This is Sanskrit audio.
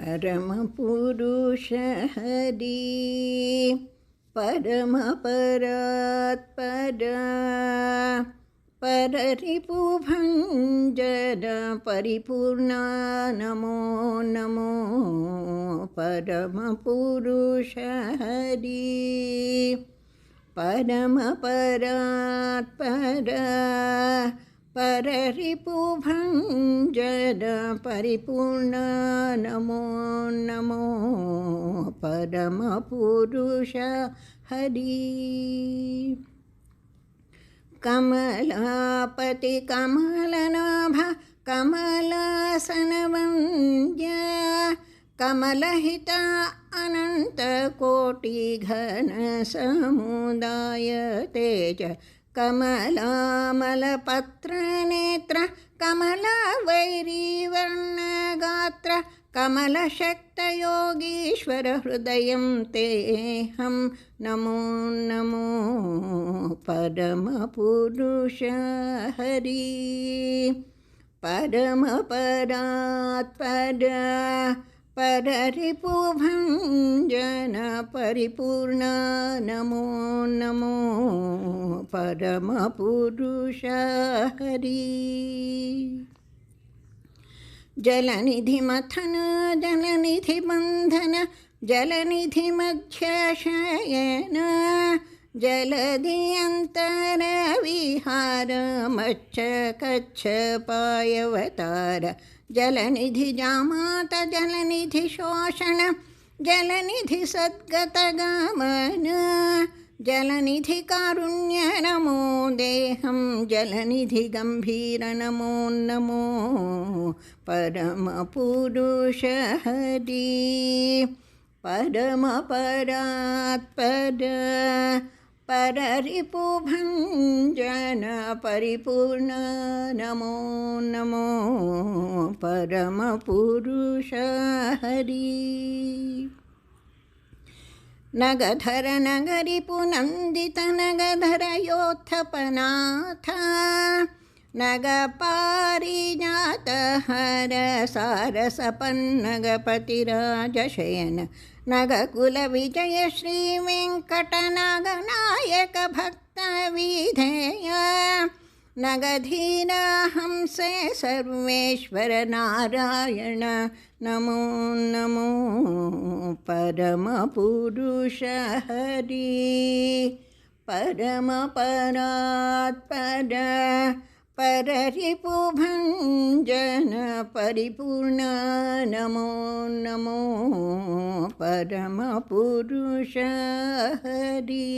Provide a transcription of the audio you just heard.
परमपुरुष हरि परमपरात्पर पररिपुभञ्जन परिपूर्ण नमो नमो परमपुरुष हरि परमपरात्पर पररिपुभञ्जन परिपूर्ण नमो नमो परमपुरुष हरि कमलापति कमलनाभ कमलासनवन्द्य कमलहित अनन्तकोटिघन समुदाय तेज कमलामलपत्रनेत्र कमलवैरीवर्णगात्र कमलशक्तयोगीश्वर हृदयं तेऽहं नमो नमो परमपुरुष हरि परमपरात्पर पररिपुभञ्जन परिपूर्ण नमो नमो परमपुरुष हरि जलनिधिमथन जलनिधिबन्धन जलनिधिमध्यशयन जलधियन्तरविहार मच्छ कच्छ पायवतार जलनिधि जामात जलनिधि शोषण जलनिधि सद्गतगमन जलनिधि कारुण्य नमो देहं जलनिधि गंभीर नमो नमो परमपुरुष हरि परमपरात्पर पररिपुभञ्जन परिपूर्ण नमो नमो परमपुरुष हरि नगधर नगरिपुनन्दित नगधर योत्थपनाथ नगपारिजात हर सारसपन्नगपतिराजशयन नगकुलविजय श्रीवेङ्कटनागनायक भक्तविधेय नगधीर हंसे सर्वेश्वर नारायण नमो नमो परमपुरुष हरि परमपरात्पर पररिपुभञ्जन परिपूर्ण नमो नमो परमपुरुष हरि।